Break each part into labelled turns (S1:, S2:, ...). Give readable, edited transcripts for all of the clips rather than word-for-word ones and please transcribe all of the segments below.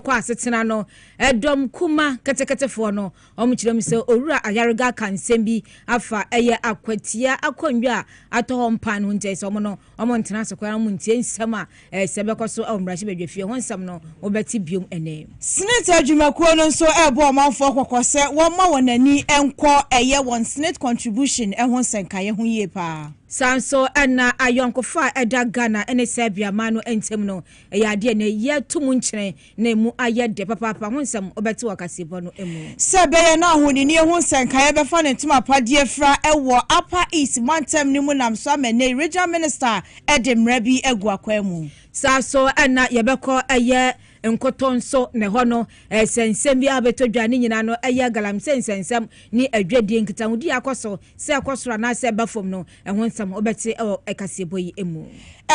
S1: akọ asetena no edom kuma keteketefo no omuchirem se owura ayarega kansem bi afa eye akwatia akonwa atoho mpa no nte se omo no omo ntena sokwa mu ntie nsam a sebekoso omrashi bedwefie ho nsam no obeti biom ene
S2: SSNIT adwumakuo no nso ebo omanfo kokose won ma wonani enko eye won SSNIT contribution ehon senkaye ho yie pa
S1: Sanso ana ayonkofa eda Ghana ene Serbia manu entem no eyade ne ye tumu nkyere na emu ayede papa ho nsam obeti wa Kasiebo no emu
S2: Serbia na ahonini ehun senkaye befa ne ntuma padie fra ewo Upper East Mantem ni mu namso amene regional minister Edemra bi egu akwemu
S1: Sanso ana yebeko eye nkotonso ne hono sensem bi abetodwa ni nyina no eye galam sensem ni adwadie nkitahudi akoso se akosora na se bafom no ehonsam obeti Kasiebo yi emu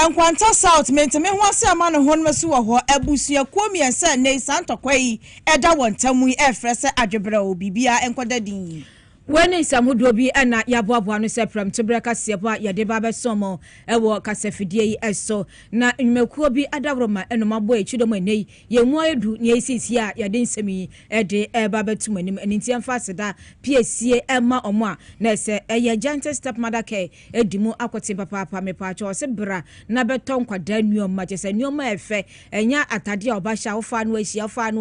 S2: Enkwanta South menteme ho ase ama no ho nmeso wo ho abusua komiense ne santokwa yi eda wontamu efrese adwebra obibia enkodadin
S1: When samudo bi ana yaboabo no sepram tebra Kasiebo ya de baba somo ewo kasafidie eso na nwekuo bi adabroma enomabo echidomo nei yemu edu ne esisi a ya de nsemi ede baba tumanim eninti amfaseda piesie ema omo a na ese eye gentle step mother care edimu akote papa mepacho se bra na beton kwada nuoma chese nuoma efe enya atade a obahya ofa no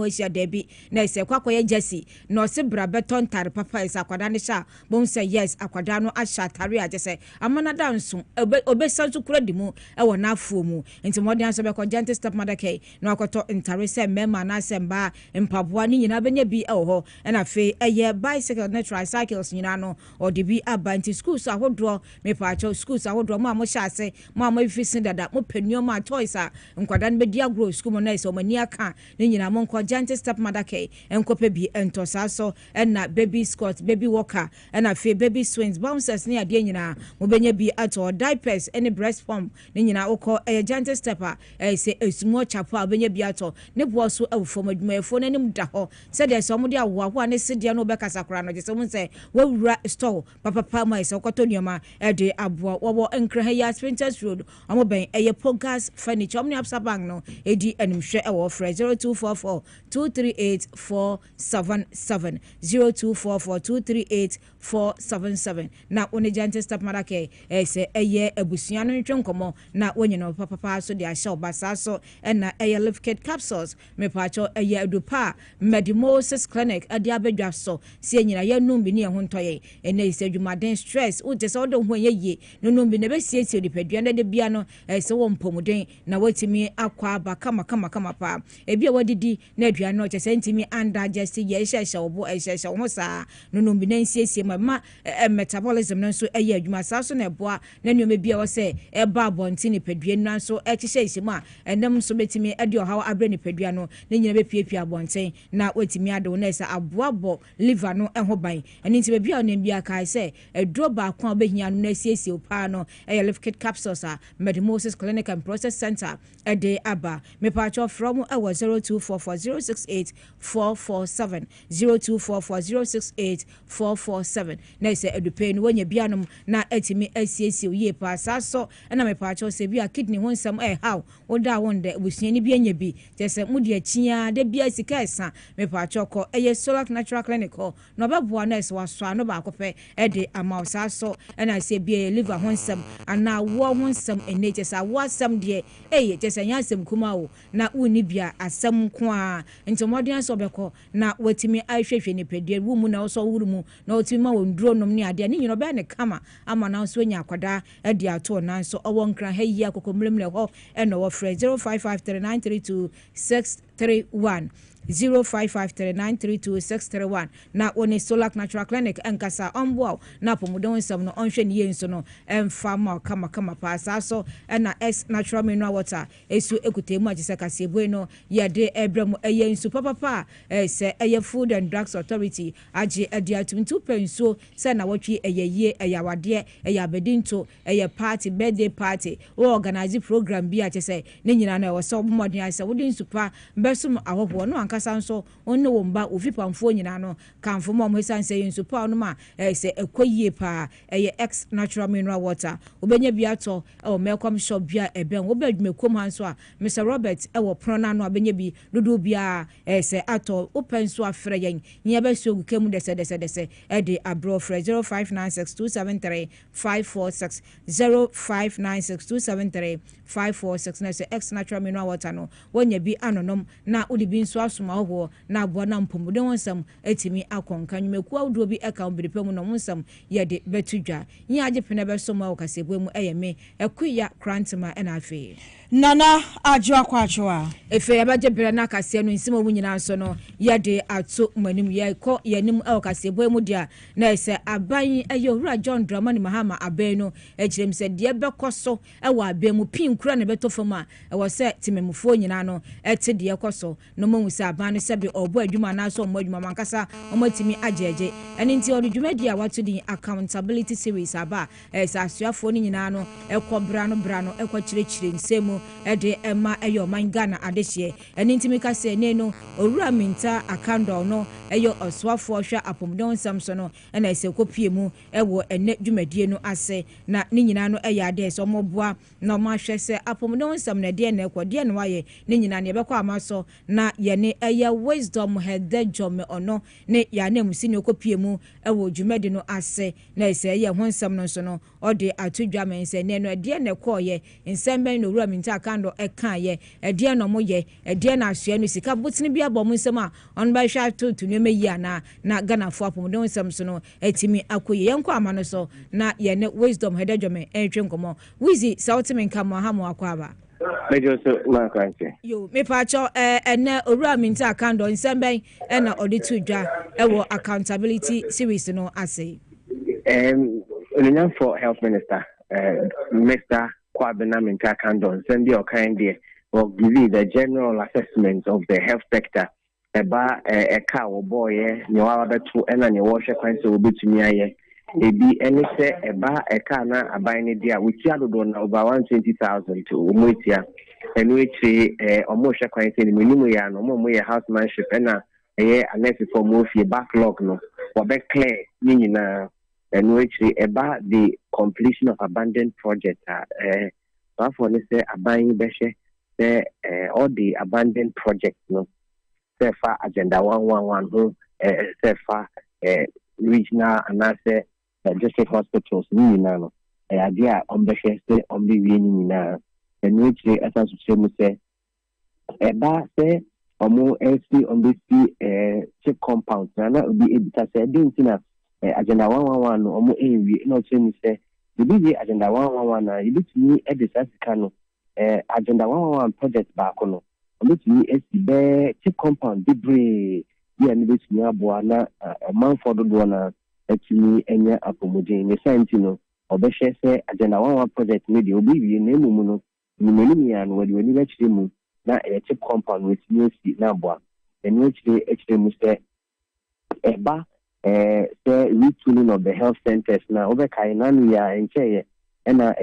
S1: ahia debi na ese kwakoye jesi no se bra beton tare papa esa kwada sha bom say yes akwada no ahya tare a jese amana danso obesantu kura dimu ewo na afuo mu enti modern so be ko gentle step mother care no akoto ntare se mema na semba mpaboa ni nyina benya bi ewo ho na fe eye bicycle na tricycles nyina no odibi abanti schools ahodro mepacho schools ahodro mo amosha ase mo amafisin dada mo penuo ma toys a nkwada no be dia grow school mo na so mani aka ni nyina mo nko gentle step mother care enkope bi entosa so na baby skirt baby walker na fe baby swings bouncers ni ade nyina mo benya bi ato diapers any breast pump ni nyina ukọ gentle stepper se esumo chapa benya bi ato ne boso awfo madwumayefo na nim da ho se de so mo de awoaho ne se de no be kasakora no je se mo se wawura store papa mai se okoto nioma de aboa wo enkra ha ya Sprinters Road omo ben Pogas furniture omni absa bank no edi animhwe ewo frɛ 0244 238477 0244 238477 na one gentle step marake se eye abusua no ntwe nkomo na wonyina papa so de ahya obasa so na eye lift kit capsules mepacho eye adupa Medimosis clinic ade abedwa so se nyina ye numbi ne ho ntoye ene ise dwumaden stress wo tese odo ho ye no numbi ne be siesie dipadua na de bia no se wo mpomuden na watimi akwa aba kama pa ebia wadidi na adua no tese ntimi undigest ye hye obo hye ho sa no numbi na siesie ma metabolism no so eye adwuma sa so na eboa na nnume bia wo se eba abonti ne padua no so ehye isimu a enem so betimi ade ohaw abre ne padua no na nyina be piepia abonten na watimi ade na se aboabo liver no eho ban eni nti bia na bia kai se edro ba kwa obehia no na siesie pa no eye lift kit capsules a Medimosis Clinic and Process Center ede aba mepacho from 0244068447 0244068447 na se edupe no wonya bianom na etimi asiesie ye pa saso na mepacho se bia kidney ho nsam how oda wonde busuani bia nya bi tese mudi achia de bia sika esa mepacho ko eye Solar Natural Clinic no beboa na se waso no ba kope ede ama saso na se bia liver ho nsam ana wo ho nsam eneche sa wo asam de tese nya asam kuma wo na woni bia asam ko a ntomodin so beko na watimi ahwehwe ne pedie wu mu na so wuru mu na otimi ma wonduro nom ne ade ne nyino be ne kama ama na so nya akwada ade ato na so owo nkran ha yi akokomlemle ho eno wo frɛ 0553932631 0553932631 na one Solar Natural Clinic enkasa onboa na pomodon nsam no onhwe ne yenso no emfa ma kama pa saso na S natural mineral water esu ekutemu agise Kasiebo no ye de ebrem eyensu papa se eye Food and Drugs Authority age ade atumtu penso se na wotwe eyeye eyawade eyabedinto eye party birthday party o organize program bi agise ne nyina na wo so modern ase wodin supa mbesum ahoho no wankasa nso onne wo mba ofi pamfo nyina no kanfo mo hesan say nso pa no ma say ekoyie pa ex natural mineral water obenye bi ato mekom shop bia eben wo ba adwumakom hanso a Mr Robert wo prona no abenye bi dodo bia say ato open so afre yen nya ba so gukemu dese de abro frɛ 0596273546 0596273546 na say ex natural mineral water no wonya bi anonom na odi bi nso asoma ho na abo na mpomode wonsam etimi akonka nwumeku awdo bi eka obrepem no wonsam ye de betudwa nya age pene be so ma Kasiebo mu eyeme ekuya krantma na afi
S2: nana ajwa kwachoa
S1: efe abaje bere na Kasiebo no nsimo mu nyina so no ye de ato manim ye ko yanim Kasiebo mu dia na ese aban owura John Dramani Mahama aban no ejirem se de bekoso ewa aban mu pin kura na beto fama ewo se timemufo nyina no ete de ekoso no mu se aban no se be obo adwuma na so mo adwuma mankasa omatimi ajeje eni nti odwuma dia wato din accountability series aba esa asuafo ni nyina no ekobra no ekwakyirechire nsemu ede ema eyo mangana adehye eni nti mika se ne no owura minta akando no eyo osuafo hwa apomdon samso no na ese kopie mu ewo ene dwumadie no ase na ni nyina no eya ade so moboa na ma hwe se apomdon sam na de na ekode na waye ni nyina ne ebekọ amaso na ye ne eya wisdom hede jome ono ne ya na musi ne kopie mu ewo dwumadi no ase na ese ye honsam no so no ode atudwa men se ne no de na ekoye nsemben no wura minta akando eka ye de no moye de na asua no sika botini bia bom nsem a on ba hwa to ne meyi ana na Ghana fo apomdon sam so no etimi akoye yenko ama no so na ye ne wisdom hede jome entwe nkomo wizi sautimen kama ha mo akwaba
S3: Major man kwanche
S1: yo me pa cho ene owura minta akando nsemben na ode tudwa ewo accountability series no ase
S3: for health minister Mr Kwabena Minta Akando nsembi okande will give the general assessment of the health sector eba eka wo boye ni wa betu ena ni wo hwe kwanse obetumi aye ebi ene se eba eka na aban ne dia wuti adodo na over 120,000 to omutia enu echi omo hwe kwanse ni minimu ya no omo ye housemanship ena anesi for mofie backlog no wo be clear nyina enu echi eba the completion of abandoned project for ne se aban be hwe all the abandoned projects no sefa agenda 111 who sefa regional and district hospitals ni na no idea on the share on the ni na and which essence to say eba say omo LC on the check compound na be able say na agenda 111 no omo enwi no say the be agenda 111 na you betumi e decide no agenda 111 project back no ometumi esibe check compound debre ya ni betumi aboa na manfo dodo na etumi enya apomodin ne santi no obehye se agenda 111 project ne de obi na emu no nimeni ya no wadi wani bachire mu na check compound wetumi esi na aboa enu echire mu se eba the retooling of the health centers na obekai na nu ya encheye na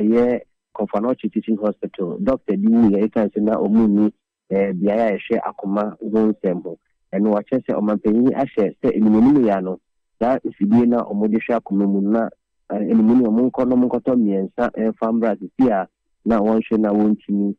S3: Confanochi Teaching Hospital Dr. Dini ya ikansi na omuni biaya ehwe akoma wonsembo eno wa chese omanpanyi ahye se eminemu ya no da ifidie na omodehwe akoma mu na eminemu omonko no monkoto miensa famra sia na wonhwe na wontimi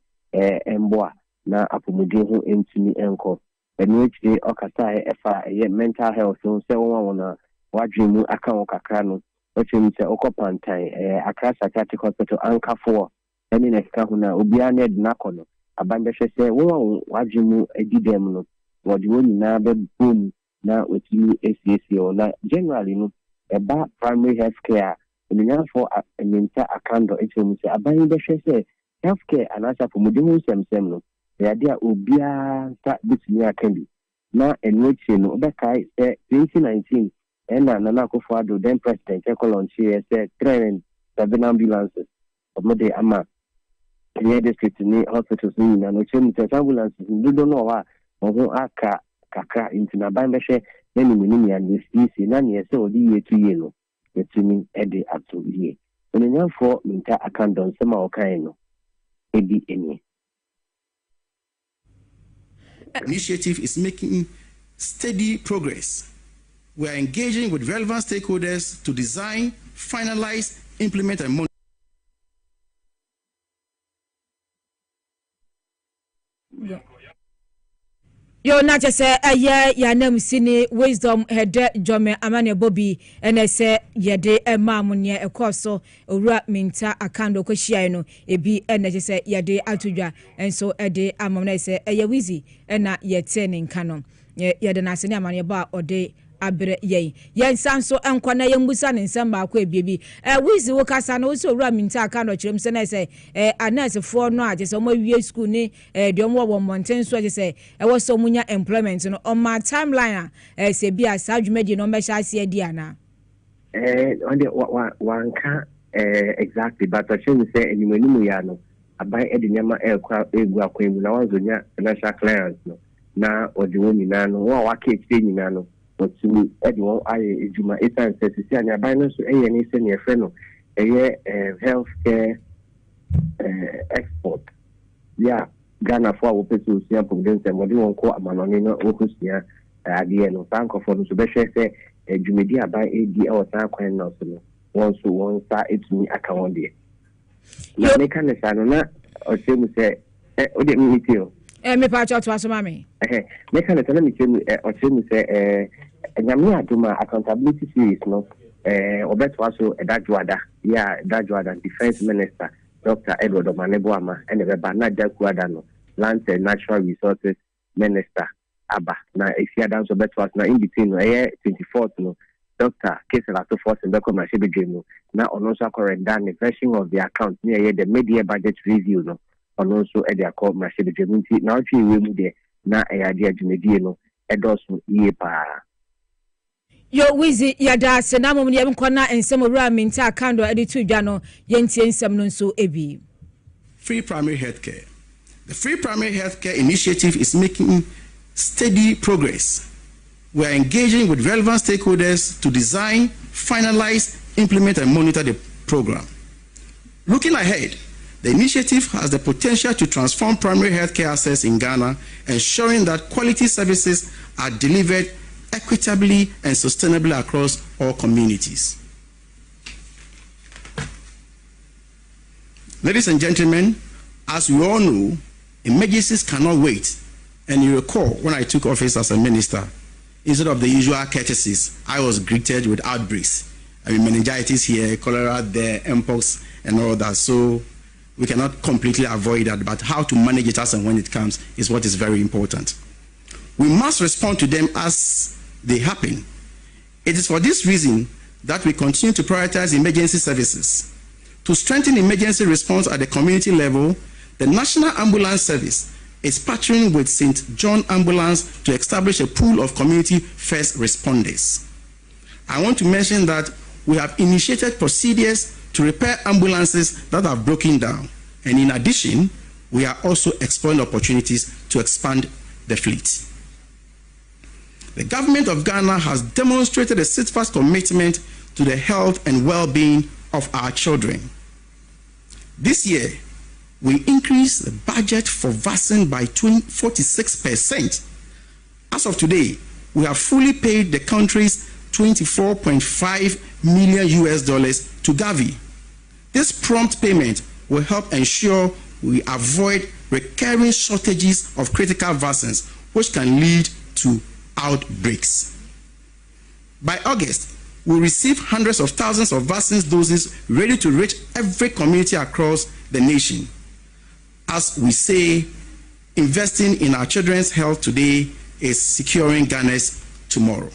S3: emboa na apomodin ho entimi enko eno echi okasa efa mental health so se wona wadwemu aka okakra no ochemse okopantan Accra Psychiatric Hospital anka for any next kahuna obia ned nakono abande hwese wo wadwemu edidem no wodi woni na be boom na otimi ACCO na generally no eba primary health care enya for minta akando ochemse aban be hwese health care anasa for mudimu semsem no yade a obia ta bitimi akandi na enwechi no obekai 2019 Nana Akufo-Addo, then President, said 307 ambulances of Mode Ama, near district in hospitals, and ambulances, you don't know what, Aka, Kaka, into Nabambashe, then in and this DC, none years old, year to yellow, the swimming Eddie up to ye. When in your for Minta Akandon, some okaino, Eddie any.
S4: initiative is making steady progress. We are engaging with relevant stakeholders to design, finalize, implement, and monitor.
S1: Yo na je se ya nam sini wisdom hede jome amane bobi ene se yede emam ne ekoso owura minta akando kwahia no ebi ene je se yede atudwa enso ede amam na se eye wizi ena yete ne nka no yede na sini amane ba ode abre yen sanso enkwana yembusa ne nsem ba kwa ebiebi wizi wo kasa no so owura minta akando kirem se na se anase fo no aje se mo wie school ni de mo wo monten so aje se wo so munya employment no on my timeline se bia sa dwumadi no me sha se adi ana
S3: on the one can exactly but I should say anyone ya no abai edinyama ekwa egu akwemu na wanzonya financial clearance no na odiwo nyina no wa waka ekire nyina no to edwo aye ejuma etan sesi anya abai no so eye ni se ne efre no eye healthcare export yeah Ghana for wo peso sia prudence mo de won ko amanoni no okusia ade no sanko for no so be hwe se ejumedi abai edi e wota kwan no so no won sa etumi aka won de na me kan sa no na o se mu se o de mi tio
S1: me pa cho to aso mami
S3: me kan sa na mi tio o se mu se nyame aduma accountability series no obeto aso edadwada ya edadwada defense minister Dr. Edward Omaneboama and the Banaja Kuadano, Land and Natural Resources Minister Abba. Now, if you are down so better, now in between, 24th, no, Dr. Kesela to force and Dr. Mashibi now on also correct done the version of the account near the media budget review, no, on also at their call Mashibi now if you will there, now a idea to mediano, Edosu Yepa.
S1: Yo wizi yada senamo mni yamkwana ensemo rua minta akando editu jano yentie ensem nunso ebi.
S4: Free primary healthcare. The free primary healthcare initiative is making steady progress. We are engaging with relevant stakeholders to design, finalize, implement, and monitor the program. Looking ahead, the initiative has the potential to transform primary healthcare access in Ghana, ensuring that quality services are delivered equitably and sustainably across all communities. Ladies and gentlemen, as we all know, emergencies cannot wait. And you recall when I took office as a minister, instead of the usual courtesies, I was greeted with outbreaks. I mean, meningitis here, cholera there, mpox, and all that. So we cannot completely avoid that, but how to manage it as and when it comes is what is very important. We must respond to them as they happen. It is for this reason that we continue to prioritize emergency services. To strengthen emergency response at the community level, the National Ambulance Service is partnering with St. John Ambulance to establish a pool of community first responders. I want to mention that we have initiated procedures to repair ambulances that have broken down. And in addition, we are also exploring opportunities to expand the fleet. The government of Ghana has demonstrated a steadfast commitment to the health and well-being of our children. This year, we increased the budget for vaccine by 46%. As of today, we have fully paid the country's $24.5 million to Gavi. This prompt payment will help ensure we avoid recurring shortages of critical vaccines, which can lead to outbreaks. By August, we receive hundreds of thousands of vaccine doses ready to reach every community across the nation. As we say, investing in our children's health today is securing Ghana's tomorrow.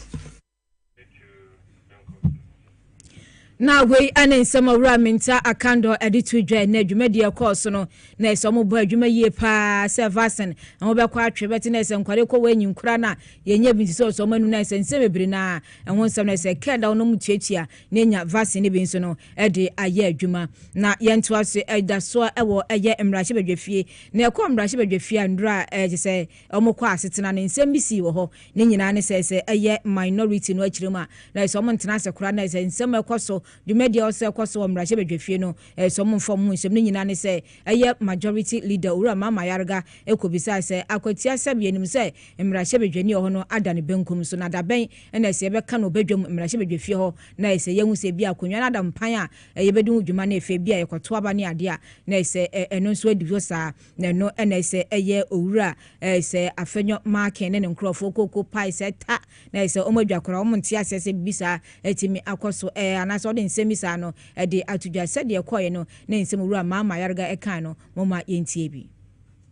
S1: Na we ane nsema wura minta akando editu dwa na dwumadi course no na esomo bo adwuma yie pa sevasen na wo be kwa atwebeti na ese nkware ko wanyi nkura na yenye bi so so manu na ese nsem bebiri na ehon nsem na ese kenda wono mu tiatia na enya vaccine bi nso no ede aye adwuma na yento ase eda so ewo eye emrahye badwafie na ekọ emrahye badwafie andra se omokọ asetena na nsem bi si wo ho na nyina ne se eye minority no akirema na ese omo ntena ase kura na ese nsem ekoso dwumadi also kwaso omrahye bedwefie no so momfo mu nsem no nyina ne se eye majority leader ura mama yarga ekobisa se akwatia Serbia nim se mrahye bedwani ho no adane benkum so na daben na se beka no bedwam mrahye bedwefie ho na se yehu se bia akonwa na adampan a yebedun dwuma na efe bia yekoto aba ne ade a na se eno nso adivio sa na no na se eye owura se afenyo marking ne nkrofo koko pai se ta na se omadwakora omonte asese bibisa etimi akoso anaso de nsemisa no de atudwa se de koye no na nsem owura mama yarga ekan no moma yentie bi.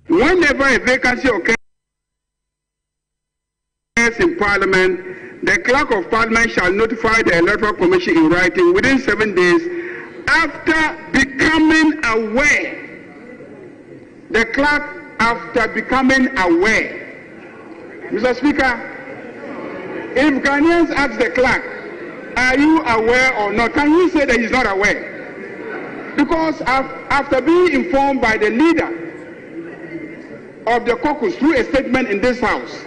S5: Whenever a vacancy occurs in Parliament, the Clerk of Parliament shall notify the Electoral Commission in writing within 7 days after becoming aware. The Clerk after becoming aware. Mr. Speaker, if Ghanaians ask the Clerk, are you aware or not, can you say that he's not aware? Because after being informed by the leader of the caucus through a statement in this house,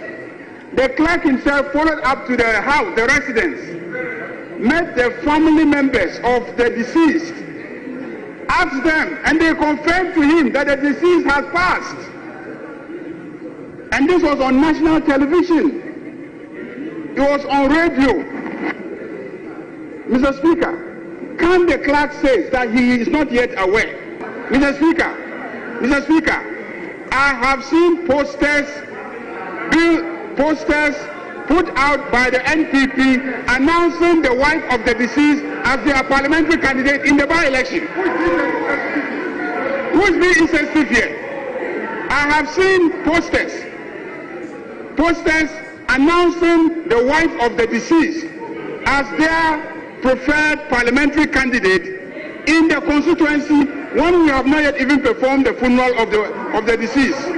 S5: the Clerk himself followed up to the house, the residents, met the family members of the deceased, asked them, and they confirmed to him that the deceased has passed. And this was on national television. It was on radio. Mr. Speaker, can the Clerk say that he is not yet aware? Mr. Speaker, I have seen posters put out by the NPP announcing the wife of the deceased as their parliamentary candidate in the by-election. Who is being insensitive here? I have seen posters announcing the wife of the deceased as their preferred parliamentary candidate in the constituency when we have not yet even performed the funeral of the deceased.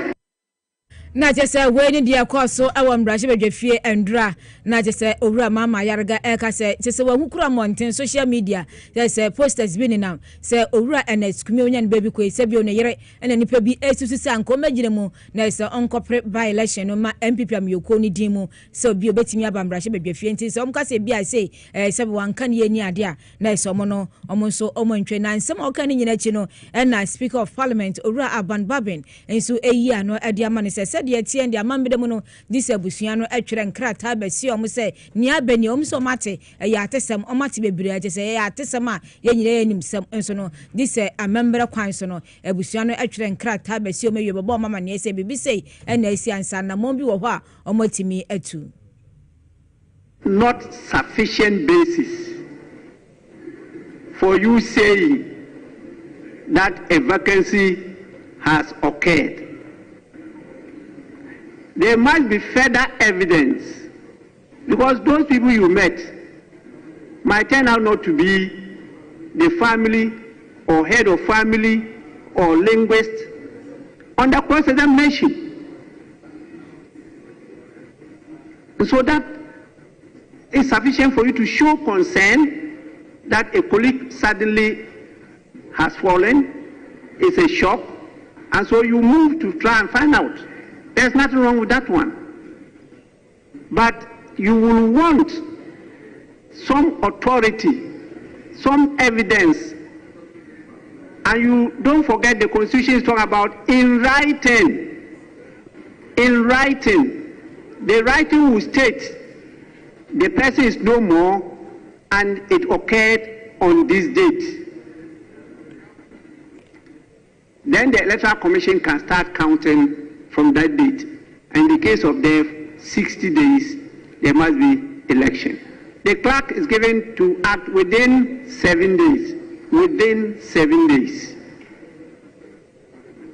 S1: Na jese we ni dia kwaso ewo mbrahye bedwefie endra na jese owura mama yarga eka se jese wa hukura monten social media jese posters bi ni now se owura ns kumi onya ne baby ko ese bi o ne yere ena nipa bi esusu se anko magire mu na se onkopre by election no ma MPP amyoko ni din mu se obi obetimi aba mbrahye bedwefie nti se omka se bia se se wanka ne ani ade a na se omo no omo nso omo ntwe na nsem oka ni nyina chi no ena Speaker of Parliament owura Aban Babin enso eyi ano ade ama ne se de tie ndi amambedemu no dise abusua no atwere nkrata besi omo se nia bani omo so mate ya atesem omate bebire ate se ya atesem a ye nyire yanim sem enso no dise amambere kwan so no abusua no atwere nkrata besi omo ye bebo mama ne se bibise ena esi ansa na mombi wo ho a omotimi atu.
S5: Not sufficient basis for you saying that a vacancy has occurred. There must be further evidence, because those people you met might turn out not to be the family or head of family or linguist under cross-examination. So that is sufficient for you to show concern that a colleague suddenly has fallen, it's a shock, and so you move to try and find out. There's nothing wrong with that one. But you will want some authority, some evidence. And you don't forget the Constitution is talking about in writing. In writing. The writing will state the person is no more and it occurred on this date. Then the Electoral Commission can start counting from that date. And in the case of death, 60 days, there must be election. The clerk is given to act within 7 days. Within 7 days.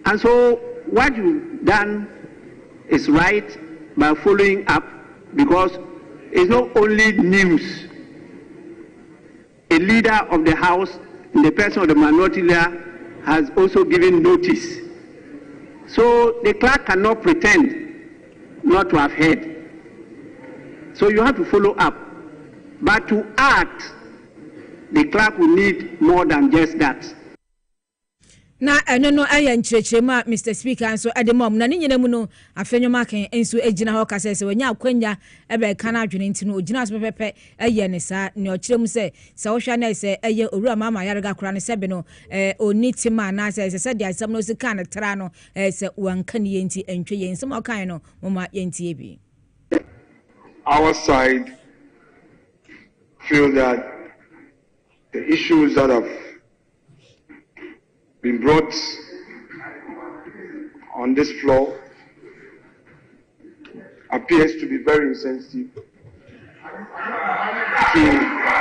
S5: And so what you've done is right by following up, because it's not only news. A leader of the House, in the person of the minority leader, has also given notice. So the clerk cannot pretend not to have heard. So you have to follow up. But to act, the clerk will need more than just that.
S1: na eno no aye nkyerɛkyerɛmu a Mr. Speaker nso ade mom na ne nyina mu no afenyo maken enso agina hɔ kasa sɛ wanya akwanya ebe ka na adwene nti no ogina so pepepe aye ne saa ne ɔkyerɛmu sɛ wohwa na sɛ aye owura mama yarega kora ne sɛbe no oni tima na sɛ de asɛm no sika ne tra no sɛ wanka ne yenti entwe yɛn nsɛm ɔkan no moma yɛntie bi.
S5: Our side feel that the issues that have been brought on this floor appears to be very insensitive to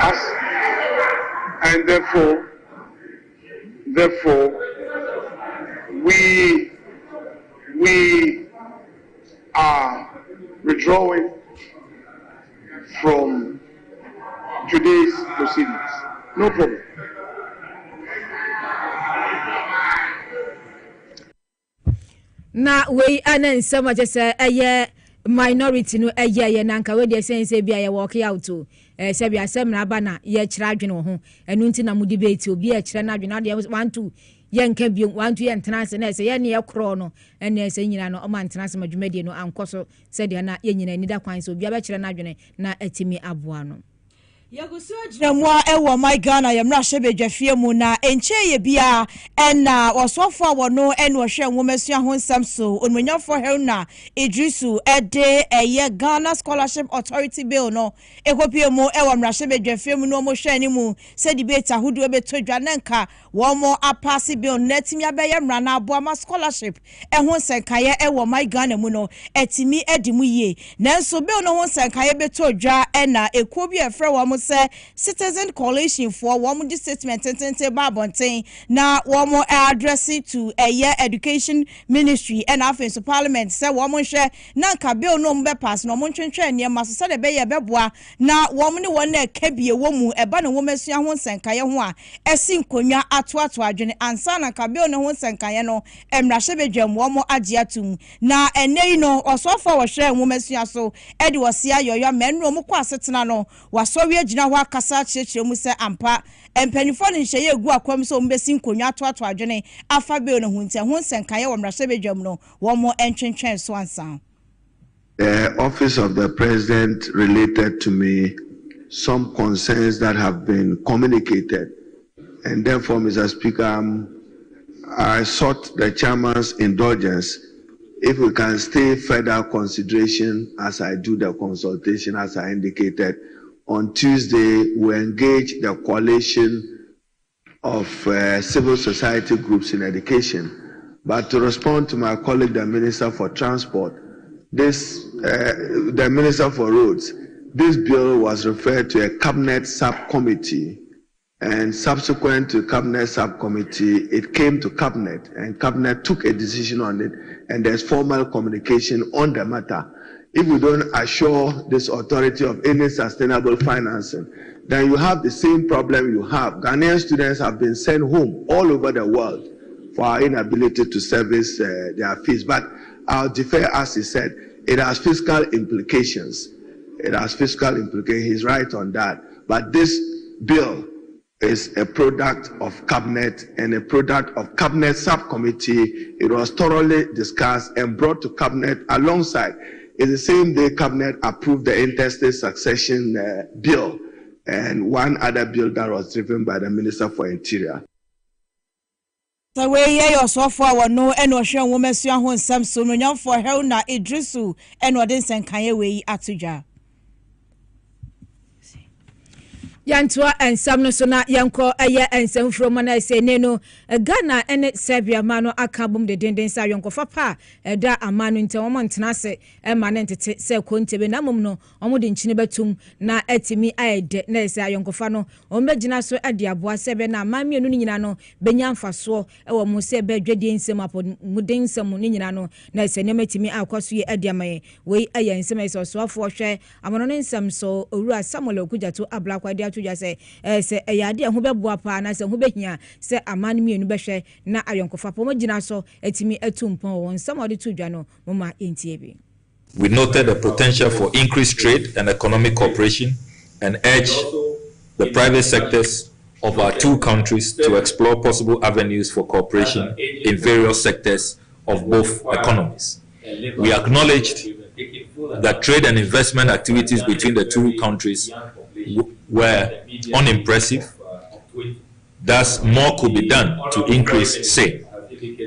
S5: us, and therefore we are withdrawing from today's proceedings. No problem.
S1: Na we anansɛm a kyɛ sɛ minority no ɛyɛ nanka we de sɛ bia walk out to sɛ bia asɛm na aba na yɛ kyerɛ adwene ho ɛno nti na mu debate obi yɛ kyerɛ na adwene ade 1 2 yɛnka bio 1 2 yɛntena ase na sɛ yɛ ne yɛ korɔ no ɛne sɛ nyina no ɔma ntena ase madwumadie no ankɔ so sɛ de na yɛ nyina ni da kwan sɛ obi abɛkyerɛ na adwene na atimi aboa no.
S2: Yagusu ajinamwa ewa my Ghana yamra shebe jafie mu na enche ye bia ena wasofo awono ene wohwe nwomesua ho nsam so onmanyafo Haruna Idrisu ede eye Ghana Scholarship Authority Bill no ekopie mu ewa mra shebe jafie mu no mo hwe ani mu se debate ahudu ebetodwa nanka wo mo apase bill netimi abeye mra na aboama scholarship ho senkaye ewa my Ghana mu no etimi edimu ye nanso bill no ho senkaye betodwa ena ekobi efre wo mo say Citizen Coalition for one statement babontin na one addressing to a year education ministry and after parliament say one share nanka bill no mbe pass no montwentwe ne ma so de be ye beboa na one ni one na kebie wo mu eba na womesua ho nsenkaye ho a esi nkonwa atoato adwene ansa na ka bill no ho nsenkaye no emrahye bedwam wo mo age atum na enei no osofo wo hwe womesua so e de wosia yoyo menno mo kwa setena no wasowe agina ho akasa kyerɛkyerɛ mu sɛ ampa empanifo ne nhye egu akwam so mbesi nkonwa atoato adwene afa bill no ho ntia ho nsenkaye wo mrahye bedwam no wo mo entwentwen so ansa.
S6: The office of the president related to me some concerns that have been communicated, and therefore, Mr. Speaker, I sought the chairman's indulgence if we can stay further consideration as I do the consultation as I indicated. On Tuesday, we engage the coalition of civil society groups in education. But to respond to my colleague, the Minister for Transport, the Minister for Roads, this bill was referred to a cabinet subcommittee, and subsequent to cabinet subcommittee, it came to cabinet, and cabinet took a decision on it, and there's formal communication on the matter. If we don't assure this authority of any sustainable financing, then you have the same problem you have. Ghanaian students have been sent home all over the world for our inability to service their fees. But I'll defer, as he said, it has fiscal implications. It has fiscal implications. He's right on that. But this bill is a product of cabinet and a product of cabinet subcommittee. It was thoroughly discussed and brought to cabinet alongside. It's the same day cabinet approved the interstate succession bill and one other bill that was driven by the Minister for Interior.
S2: So we hear your software no and was showing women who nsam so no for Haruna Idrisu and what is and Kanye we atuja. Yantua and Samno Sona Yanko Aya and Sam from Mana say Neno Ghana and Serbia mano akabum de denden sa yonko fapa da amanu nte woman tenase e manente se konte be namum no omode nchine betum na etimi aide na se yonko fa no ombegina so ade aboa sebe na amamie no nyina no benya mfaso e wo mu se be dwede nsem apo muden nsem no nyina no na se nematimi akwaso ye ade amaye we aya nsem e so afo hwe amono nsem so owura Samuel Okujato ablakwa tuja se yade ho beboa pa na se ho behia se amane mienu behwe na ayonkofa po magina so etimi atumpon won samode tudwa no mama entie bi.
S7: We noted the potential for increased trade and economic cooperation and urged the private sectors of our two countries to explore possible avenues for cooperation in various sectors of both economies. We acknowledged that trade and investment activities between the two countries were unimpressive. Thus, more could be done to increase sale.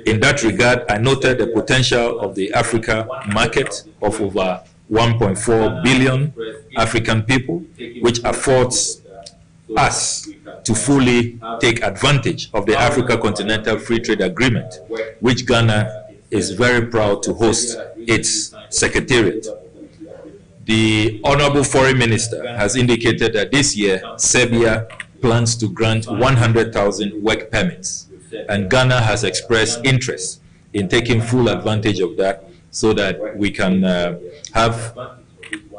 S7: In that regard, I noted the potential of the Africa market of over 1.4 billion African people, which affords us to fully take advantage of the Africa Continental Free Trade Agreement, which Ghana is very proud to host its secretariat. The Honorable Foreign Minister has indicated that this year, Serbia plans to grant 100,000 work permits, and Ghana has expressed interest in taking full advantage of that so that we can have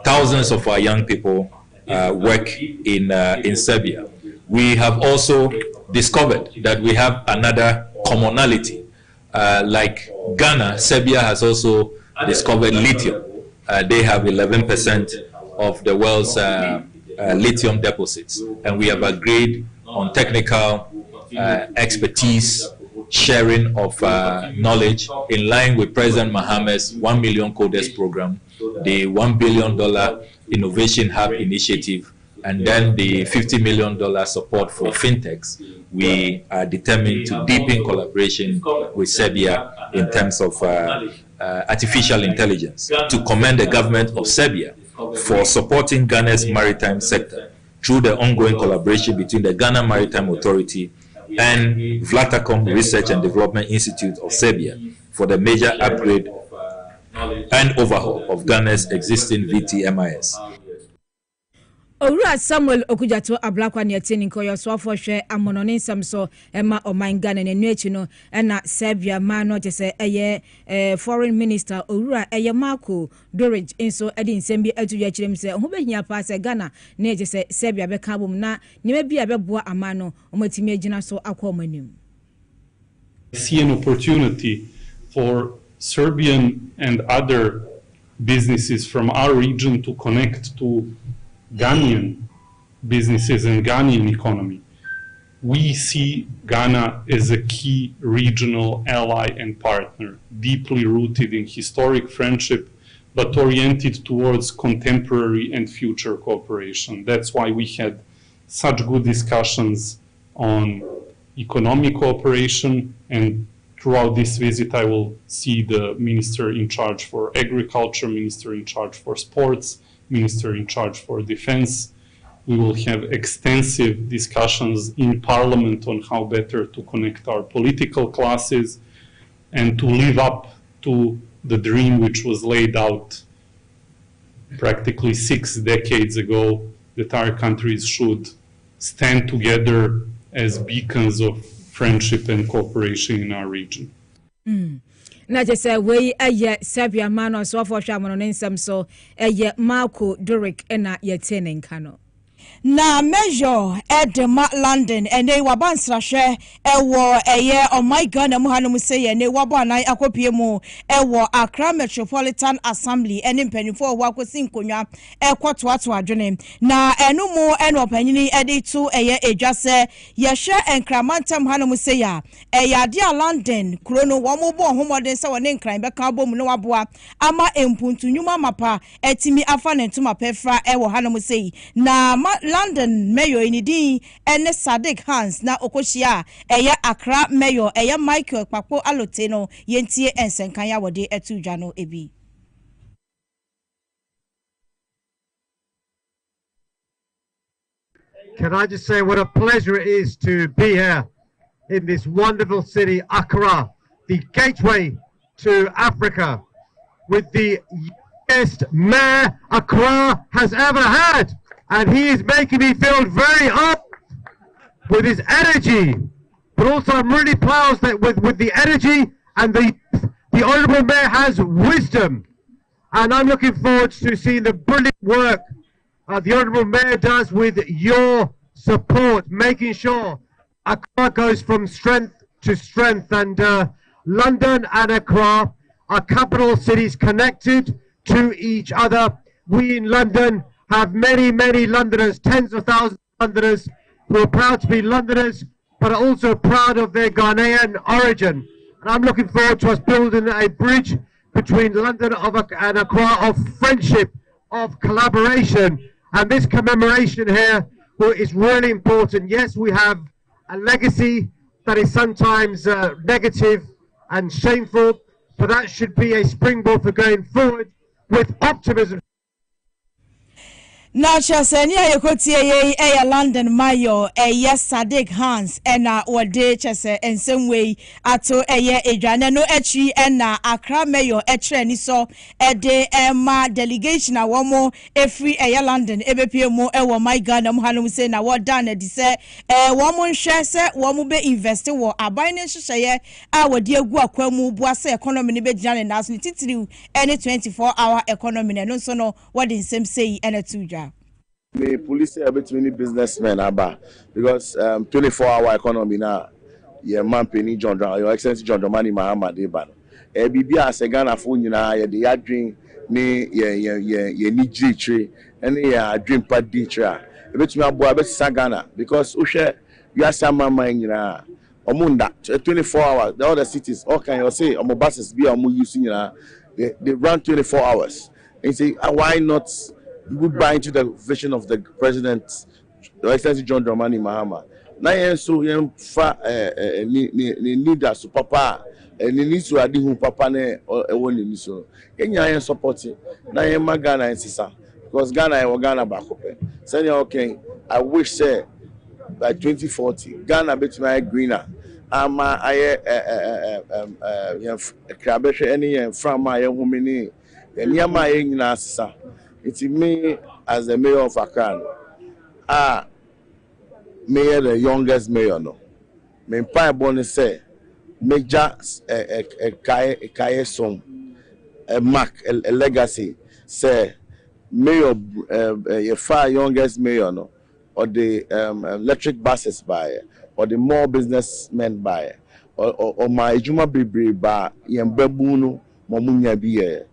S7: thousands of our young people work in Serbia. We have also discovered that we have another commonality. Like Ghana, Serbia has also discovered lithium. They have 11% of the world's lithium deposits, and we have agreed on technical expertise, sharing of knowledge in line with President Mohammed's 1 million coders program, the $1 billion Innovation Hub initiative, and then the $50 million support for fintechs. We are determined to deepen collaboration with Serbia in terms of artificial intelligence, to commend the government of Serbia for supporting Ghana's maritime sector through the ongoing collaboration between the Ghana Maritime Authority and Vlatacom Research and Development Institute of Serbia for the major upgrade and overhaul of Ghana's existing VTMIS.
S1: Owura Samuel Okujato Ablakwa ne ateni nkoyo so afọhwe amonone nsam so ema oman Ghana ne nuachi no na Serbia ma no tese eye foreign minister Owura eye Marco Dorich enso edi nsem bi atu ya kirem se ho behia pa se Ghana ne tese Serbia be ka bom na nyema bi abeboa ama no omatimi agina so akwa manim.
S8: See an opportunity for Serbian and other businesses from our region to connect to Ghanaian businesses and Ghanaian economy. We see Ghana as a key regional ally and partner, deeply rooted in historic friendship, but oriented towards contemporary and future cooperation. That's why we had such good discussions on economic cooperation, and throughout this visit I will see the Minister in charge for Agriculture, Minister in charge for Sports, Minister in charge for Defense. We will have extensive discussions in Parliament on how better to connect our political classes and to live up to the dream which was laid out practically 6 decades ago, that our countries should stand together as beacons of friendship and cooperation in our region.
S1: Na jese we eye Serbia mano so for hwa mono nsem so eye Marco Doric na yetene nkano.
S2: Na measure edema London ene wabansrahwe ewo eye oh my God na muhanu say ene wabanan akopie mu ewo Accra Metropolitan Assembly ene mpanifo wo akosi nkonwa ekwotoato adwene na enu mu ene opanyini ede tu eye edwase ye hwe enkramantam hanu say ya eye ade a London krono wo mo bo homoden se woni nkran be ka bom no waboa ama empuntu nyuma mapa etimi afa nentuma pefra ewo hanu say na London Mayor inidi ene Sadiq Hans na okoshia eye Accra Mayor eye Michael Kpakpo Aloteno yentie ensenkanya wode etudwa no ebi.
S9: Can I just say what a pleasure it is to be here in this wonderful city, Accra, the gateway to Africa, with the youngest mayor Accra has ever had. And he is making me feel very up with his energy. But also I'm really proud that with the energy and the Honourable Mayor has wisdom. And I'm looking forward to seeing the brilliant work the Honourable Mayor does with your support, making sure Accra goes from strength to strength. And London and Accra are capital cities connected to each other. We in London have many, many Londoners, tens of thousands of Londoners who are proud to be Londoners, but are also proud of their Ghanaian origin. And I'm looking forward to us building a bridge between London and Accra of friendship, of collaboration. And this commemoration here is really important. Yes, we have a legacy that is sometimes negative and shameful, but that should be a springboard for going forward with optimism.
S2: Now, Chasenia, you could see a London Mayo, yes, Sadiq Hans, and what day Chase, and some way ato a year a jana no etchi and Accra Mayo etcheni so a day Emma delegation a one more a free a London, EBP more ewa my God, Hanum say na what done it say one more share set one will be invested war a binding share our dear Guaquemu Boise economy be jan and as titulu any 24-hour economy and also know what in same say and a two.
S10: The police are between businessmen because 24-hour economy now. Your man Penny John, your Excellency John Dramani Mahama Deban. Bibi as a Ghana phone, you know, the adrin ne ye need tree and ye dream pad tree. Between my boy, bet Ghana because Ushe, you are some mama in your Omunda 24 hours. The other cities, all can you say, Omo buses be Omo using they run 24 hours. And say, why not? Goodbye into the vision of the president, the Excellency John Dramani Mahama. Now, so fa leader so papa, and need to adi who papa ne ewoni so. Kenya supporting. Now, Ghana and Sisa because Ghana and Ghana back up. Say okay, I wish say by 2040 Ghana bet my greener. Ama aye krabeshe any from my woman and yama nyina Sisa. It's me as the mayor of Accra. Mayor the youngest mayor no. Me pa born say major a kaya song a mark a legacy say mayor your far youngest mayor no or the electric buses buyer or the more businessmen buyer or my juma bibri ba yembebu momunya biye.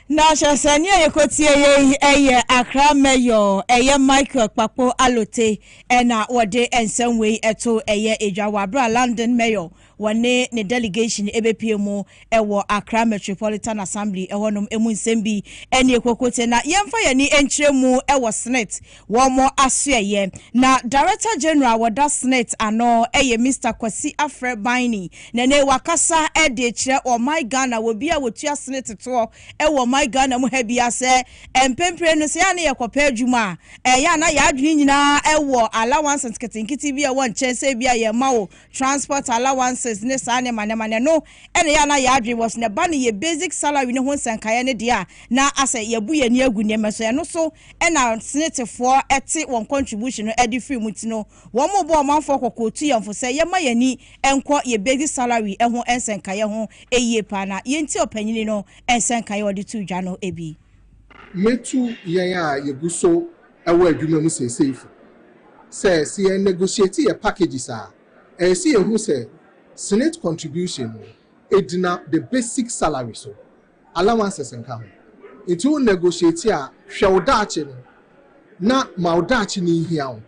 S2: Now, Shasania, you could see a Accra Mayor, a Michael Papo Alote, and what day and some way at all a year a Jawabra London Mayor. One ne delegation EBPMO ewo Accra Metropolitan Assembly ehonum emunsembi ene kokote na yemfa ni entremu ewo SSNIT one more asye na Director General wada SSNIT ano eye Mr. Kwasi Afrebani nene wakasa ede kire o my Ghana wo bia wotua SSNIT to ewo my Ghana mu ha bia se empempre no se ya ne yakopa adwuma ya na ya adwini nyina ewo allowance nketinkiti bia won chense bia ye mawo transport allowance ne sane mane no ene ya na ya adwe was ne ba ne ye basic salary ne ho nsankaye ne dia na asa ye bu ye ne agu ne meso eno so ena SSNIT for eti won contribution no edi free muti no wo mo bo manfo kokotu ye mfo se ye ma ye ni enko ye basic salary ho nsankaye ho eye pa na ye nti opanyini no nsankaye odi tu dwa no ebi
S11: metu ye ya ye guso ewo adwuma mu se safe se ye negotiate ye packages see ye who say SSNIT contribution edina the basic salary so allowances and come it will negotiate here shawdachi na maudachi ni hiao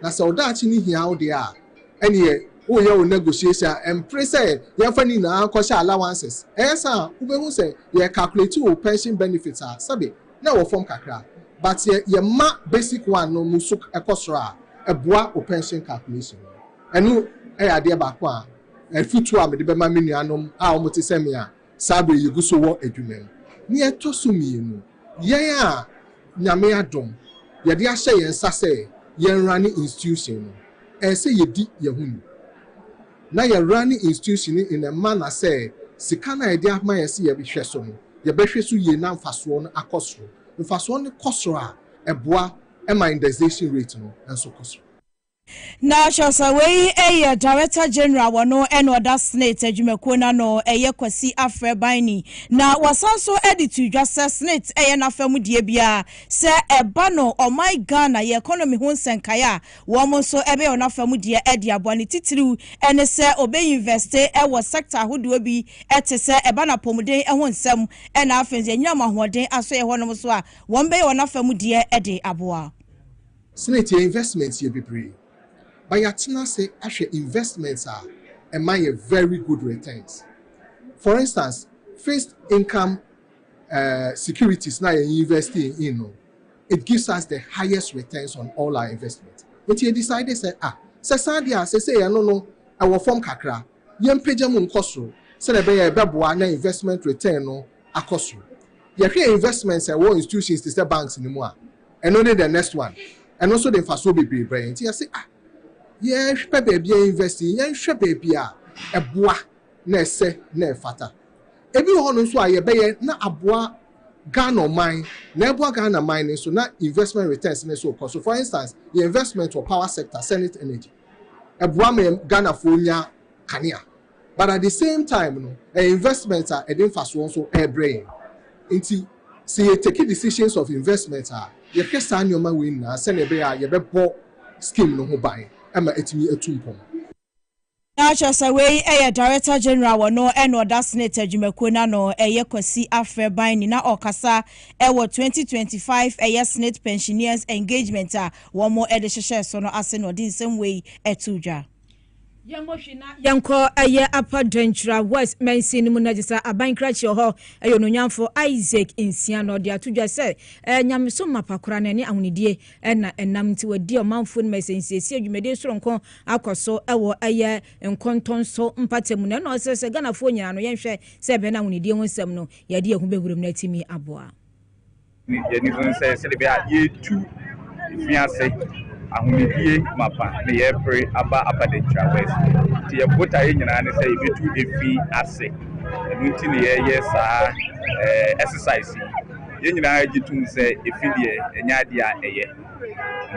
S11: na saudachi ni hiao dia ene o ye o negotiation and say ye fani na kwasha allowances esa ubehu say ye calculate o pension benefits sabe na wo form kakra but ye ma basic one no musuk ekosra eboa o pension calculation enu ade ba kwa futu a me de be ma menuanom a o moti semia sabe ye guso wo adwumem ni etoso mienu ye a nyame adom ye de ahye ye nsa se ye run institution say ye di ye hunu na ye run institution in a manner say sikana ye de ama ye se ye behwe so no ye behwe so ye na mfaso no akosoro mfaso no kosoro a eboa indexation rate no enso kosoro.
S2: Now, Shasaway, a Director General, wano and other SSNIT, Jumekona, no, a Kwasi Afrebani. Now, was also edited just SSNIT, a Nafamu Diabia, say a bano or my Ghana, ye economy hones and kaya, woman so ebe on Nafamu Dia Edia Boniti through, and say obey investe, a was sector who do be at say a banner pomude, and one some, and Afens and Yama one day, I say one of one bay on Nafamu Dia Edi Abua.
S11: Senate investments ye bebree. But yatina say actually investments are and my very good returns. For instance, fixed income securities now you're investing in, it gives us the highest returns on all our investments. But you decided say Sasandia say no our form kakra yem pejam nkoso say na be beboa na investment return no akoso. You hear investments and war institutions to say banks anymore. And only the next one. And also the faso be brain. You say yeah, baby investing, yeah, baby a bois ne se ne fata. Everyone knows why you be na aboa Ghana mine, never Ghana mining, so not investment returns in so cost. So for instance, the investment for power sector, SSNIT energy. A boa Ghana folia kania. But at the same time, no, investments are a fast one so air brain. Inti see taking decisions of investments are you can sign your man win send a bear you be scheme no buy ama etimi etumpom.
S2: Away a Director General no and or that Senator Jumekuna no a Kwasi Afreba ni na okasa ewo 2025 a SSNIT pensioners engagement one more edishare so no asen odin same way etuja.
S1: Yanko aye upper dentura west mensin munajisa abankrachi ho ayo no nyamfo Isaac Insiano dia tudwa se nyamso mapakora na ne ahunidie na enam ti wadi omanfo mesensie adwumede soronko akoso ewo aye nkontonso mpatemu na no se ganafo nyina no yenhwe se be na ahunidie wonsam no yade ehu bewurum na timi aboa
S12: ni yeni se se be a ye tu fiance ahunidie mapa ne ye pre aba apadentra west ti ye bota ye nyina ne say betu efi ase nti ne ye saa exercise ye nyina gitum say efi de enya de a eye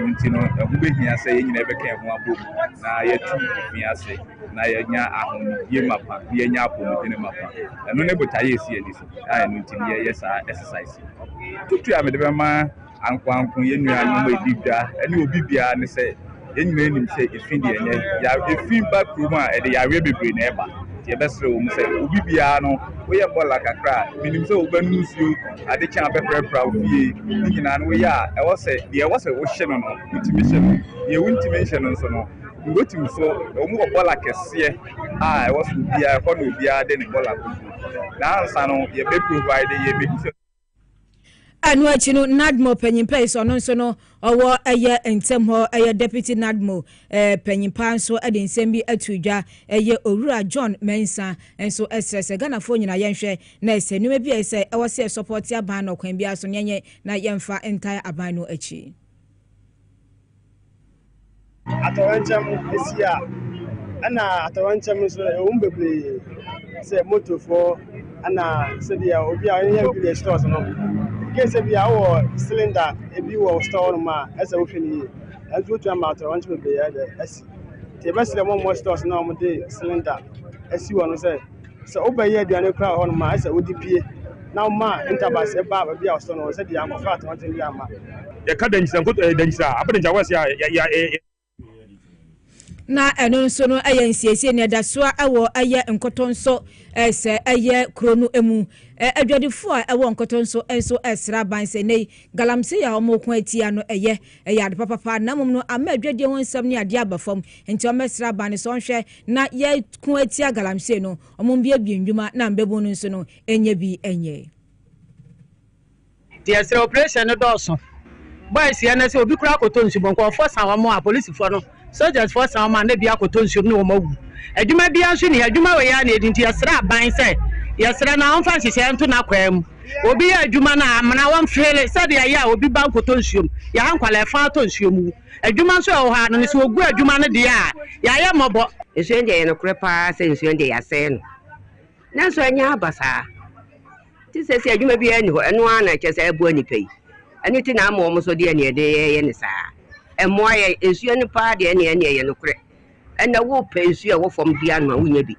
S12: nti no ehube hia say ye nyina be kan ho abom na ye tu efi ase na ye nya ahunidie mapa ye nya apomodene mapa eno ne bota ye si ani so nti ne ye saa exercise tutu ya me de ma ankwankun yenua no edida ene obi bia ne se yenua enim se efindi enye ya efin ba kroma e de yawe bebre na eba tie besre wo se obi bia no wo ye bola kakra minim se obanu nsuo ade kyan beprepra ofie nyina no ya e wo se de wo se wo hye no no intimation ye intimation no so no ngotim so o mu bola kese e wo se bia ko no bia de ne bola ko na ansa no ye be provide ye be
S1: anu achinu Nadmo penyimpa so no so no owo eye entem ho eye deputy Nadmo penyimpa so ade nsem bi atudwa eye Owura John Mensa enso esese Ghana fo nyina yenhwe na ese numa bi ese ewo se support aban no kwan bia so nyenye na yemfa entire aban no achi
S13: atawanchem esia ana atawanchem so umbeble se moto for ana se dia obi a yen village stores no kese bi awo cylinder ebi wo store ma ese wo fini azu tu amount want to be ya de asi te besle mo stores na mo de cylinder asi wo no se obaye aduane kra ho no ma ese wo dipie na ma interbas e ba bi a store no se dia ko fat want to ama
S12: ya ka danjisa ko danjisa abadenja wasi ya
S1: na eno so no aye nsiesie ne da so awo aye nkotonso ese aye krono emu adwadefo a ewo nkotonso enso esra ban se nei galamse ya omokun atia no eye ade papa na mum no ama adwadie wonsam ne ade abafam enti omesra ban so nhwe na ye kun atia galamse no omum bia biendwuma na mbebo no nso no enye bi enye
S14: the extra operation no doso boys ya na se obi kura kotonsu bonko force awamo a police for no soldiers force awamo na bia kotonsu no mawu adwuma bia nso ne adwuma we ya na edinti yesra ban se yesra na on fancy se ento na kwam obi ya adwuma na amana wan fele se dia ya obi ban kotonsu ya hankwala fa tonsu mu adwuma nso e ho ha no se ogu adwuma no dia ya ya mobo
S15: eso ende no krepa se eso ende ya se no na so anya abasa ti se adwuma bia ni ho eno ana che se ebu anipai ani ti na mo so de ne de ye ne sa emo ye esu ani pa de ne ye no kre ena wo pe esu e wo fom bia no wunya bi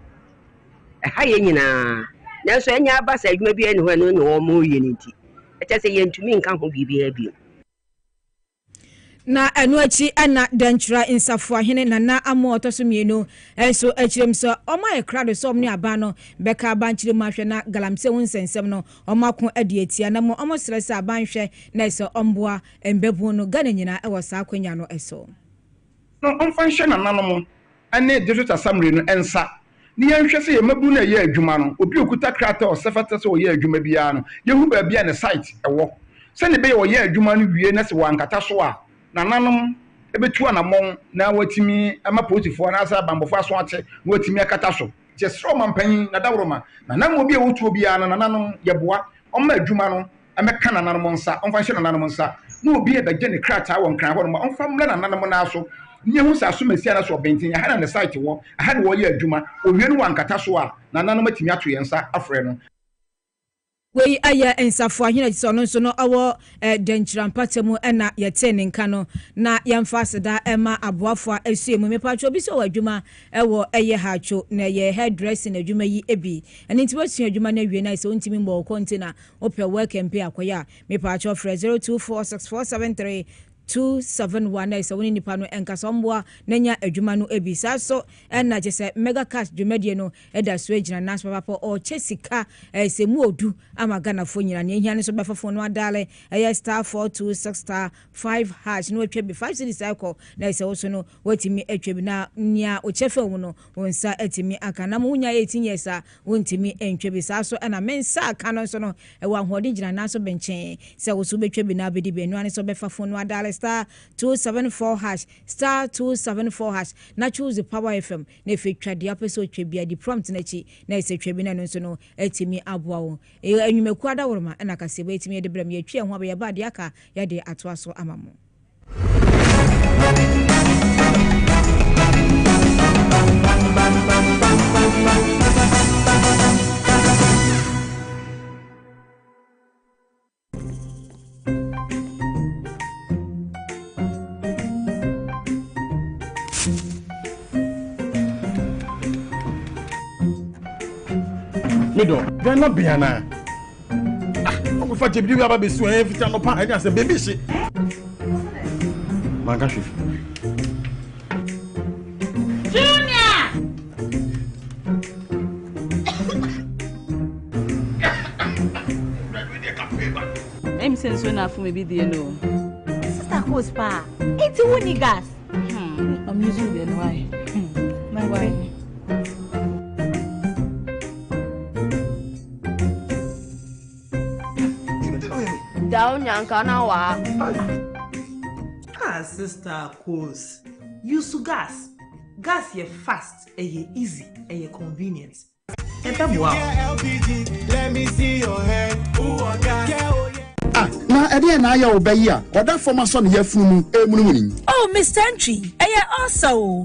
S15: ha ye nyina na so anya abasa adwuma bia ni ho no wo mo ye ni ti e che se ye ntumi nka ho bibia bi
S1: na eno achi ana danchra insafo ahene na amo otoso mienu enso achirem so oma ye krado so omni aba no beka abanchire mahwe na galamse wonsensem no omako ade atia na mo omosrese abanhwe na eso omboa embebu no gana nyina e wosa akwanya no eso
S16: no omfanhwe na nanom ane digital summary no ensa ni yanhwe se ye mabu na ye adwuma no obi okuta krata o sefata se o ye adwuma bia no yehu ba bia na site ewo se ne be o ye adwuma no wie na se wankata so a na nanom ebetu anamon na watimi ama politifo na asa bambofo aso ate watimi akata so je sro mampan na dawroma na nam obi e wotu obi ana na nanom yeboa omma adwuma no ameka na nanom nsa omfanhye na nanom nsa na obi e begye ne krata won kran ho no omfa mle na nanom na aso nyehu sa so mesia na so bentin ya na site wo aha na wo ye adwuma owie no wankata so a na nanom atimi ato ye nsa afre no
S1: we aya ensafo ahina so no so no awo denchira mpatemu na yetene nka no na yamfa seda ema aboafo asuemu mepacho bi so wadwuma ewo eye hacho na ye hairdressing adwuma yi ebi ani nti wasu adwuma na wie na so ntimi mbo container ope work mp akoya mepacho frɛ 0246473271 na woni nipa no enkasomboa nanya adwuma no ebisa so na jese mega cash dwumadie no eda so agina naso papa o chesika semu odu amagana fo nyina ne hia ne so befafo no adale star 426 star 5 hash no atwa bi 5 city cycle na se wo so no watimi atwa bi na nia o chefe wo no wonsa atimi aka na mo nya 18 years a wontimi entwa bi sa so na mensa aka no so no wa hode gina naso benchen se wo so betwa bi na bedi bi no ane so befafo no adale star 274 hash star 274 hash na choose Power FM na fetwa di episode twebia di prompt na chi na ise twebi na no so no etimi aboa wo enwumeku ada woroma na Kasiebo etimi de bram ye twe ho aba ba de aka ya de ato aso amamo
S17: Mido, gana biana. Ogo fa tebidi wi aba besu en fita no pa e say baby she. Manga shi.
S18: Junior.
S19: Em senso na fu me bi dey no.
S18: Sister Coast pa. Eti woni gas.
S19: I'm using the why. My why.
S18: Down yankana wa.
S20: Ah, Sister Coast. Use gas. Gas ye fast, ye easy, ye convenient.
S18: Let me see your head.
S21: Na ede na ya obayi a oda forma so ne yafunu emunumuni.
S22: Oh, Mr. Entry,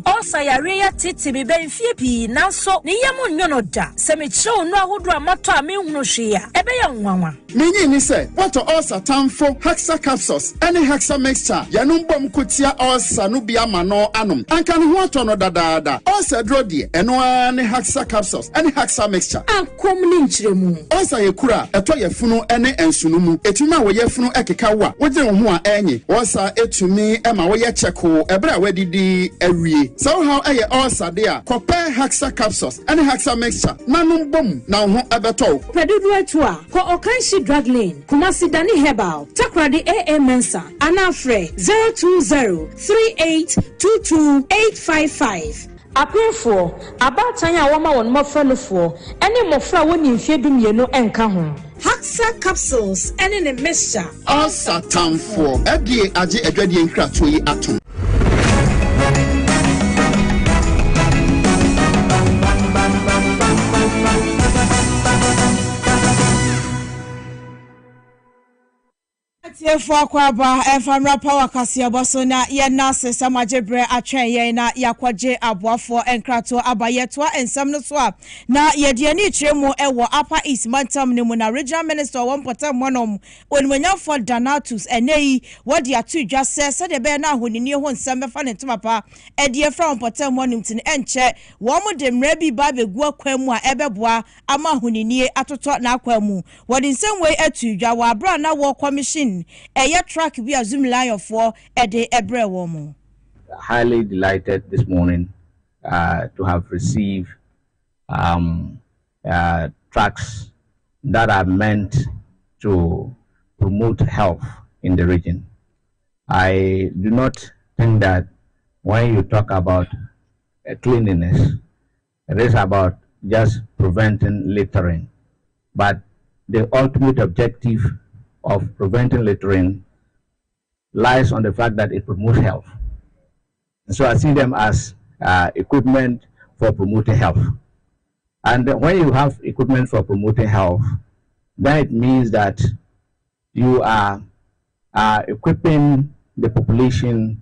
S22: also ya reya titi be benfie pi nanso ne yam nyono da. Se me chew no ahodo amato a me hunu hwe a ebe ya nwanwa.
S21: Menyi ni se what ulcer tamfo hexa capsules any hexa mixture yanum bom kotia ulcer no bia ma no anom. Anka ne ho ato no dadaada. Ulcer dro de eno ne hexa capsules any hexa mixture.
S22: Akom ni nchiremu.
S21: Ulcer ye kura eto yefunu ene ensunumu. Etuma wo yefunu ekeka wa. Wo gye ho a enyi. Ulcer etumi ema wo ye cheko ebra wadidi awie. So how eye ulcer de a compare hexa capsules any hexa mixture nanum bom na ho ebeto.
S22: Predudu etu a ko Okanshi Drug Lane, Kumasi Dani Herbal, Takradi AA Mensa, Anafre 020-3822-855. Apefo, abatanya wama won mofrelofo, ene mofra woni mfie dumienu enka ho. Hexa capsules, ene ne mixture.
S21: Ulcer tamfo, FDA aje edwadie nkrato yi atom.
S2: Tiefo akwaba enfamra power Kasiebo so na ye na sesama jebre atwen ye na yakwaje aboafo enkrato abayeto ensam no so a na ye de ani kiremu ewo Upper East Mantam ne mu na regional minister won potam monom onimanya for Donatus enei wodi atu dwase de be na ahonini ho nsam befa ne ntomapa e de fra potam monom tin enche wo mo de mra bi ba begu akwamu a ebeboa ama ahonini atoto na akwamu wodi nsem we atu dwa wa bra na wo commission Lion truck bi a Zoom Lion for ede ebre womo.
S3: Highly delighted this morning to have received tracks that are meant to promote health in the region. I do not think that when you talk about cleanliness, it is about just preventing littering. But the ultimate objective of preventing littering lies on the fact that it promotes health. So I see them as equipment for promoting health. And when you have equipment for promoting health, then it means that you are equipping the population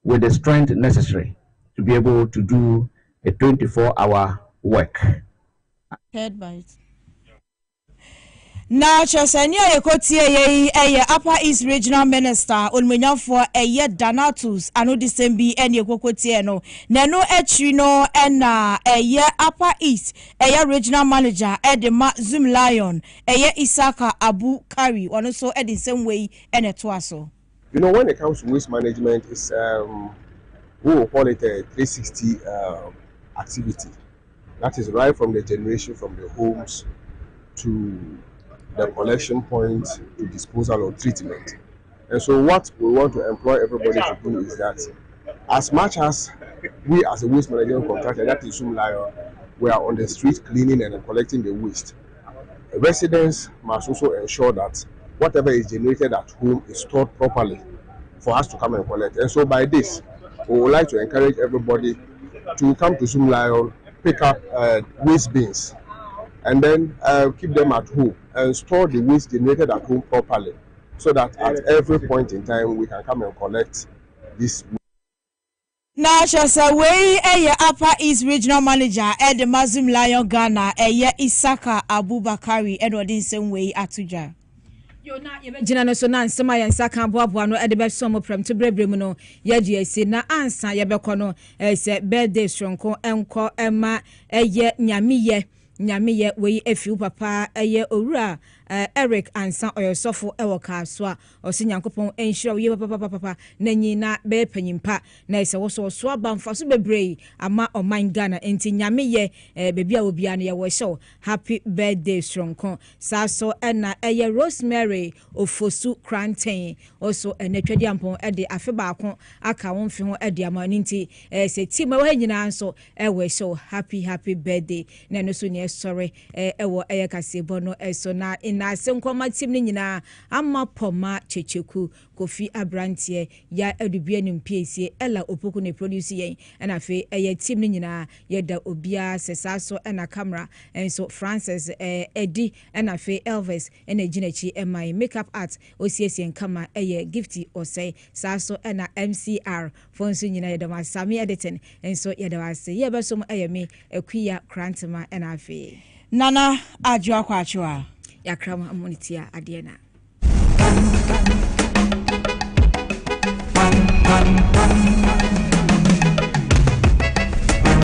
S3: with the strength necessary to be able to do a 24-hour work.
S2: Head bite. Now, Chesenia Yekotie Upper East Regional Minister Unmenyan for Danatus, Anu Disembi and Yekotieno, Nano Etrino and Upper East, Regional Manager Edema Zoom Lion, Isaka Abu Kari, one also at the same way and a twasso.
S4: You know, when it comes to waste management, it's we will call it a 360 activity. That is right from the generation from the homes to the collection point to disposal or treatment. And so what we want to employ everybody to do is that as much as we as a waste management contractor, that is Zoom Lion, we are on the street cleaning and collecting the waste. Residents must also ensure that whatever is generated at home is stored properly for us to come and collect. And so by this, we would like to encourage everybody to come to Zoom Lion, pick up waste bins, and then keep them at home and store the waste generated at home properly, so that at every point in time we can come and collect this waste.
S2: Now, way Upper East Regional Manager Ed Mazum Lion Ghana, Isaka Abubakari, Edward in same way Atuja.
S1: Jina no so na nsema ya nsaka boaboa no ede be somo prem to brebrem no ya GSC na ansa ya be kono se birthday stronko enko ema nyamiye we efiu papa owura Eric ansa oyosofo ewo kaswa osinyankopon enhira we papa na nyina be panyimpa na ese wo so abamfa so bebrei ama oman Ghana enti nyamiye bebi a obia na ye wo show happy birthday stronko saso na Rosemary ofosu Crantain also enatwadi ampon de afeba ko aka wonfi ho de amani nti se team we nyina nso we show happy birthday na no so ne sorry ewo Kasiebo no eso na na senkoma team ni nyina amma poma checheku Kofi Abrantie ya adubia ni mpiesie ela opoku ne produce yen na fe team ni nyina yeda obia sesaso na camera enso Francis Eddie na fe Elvis na ginachi my makeup art osiesie kama gifty osei saso na MCR fonso nyina yeda masami editing enso yeda wase yebesom me akuya krantma na fe
S2: Nana ajwa kwachwa
S1: yakrama amonitia adiena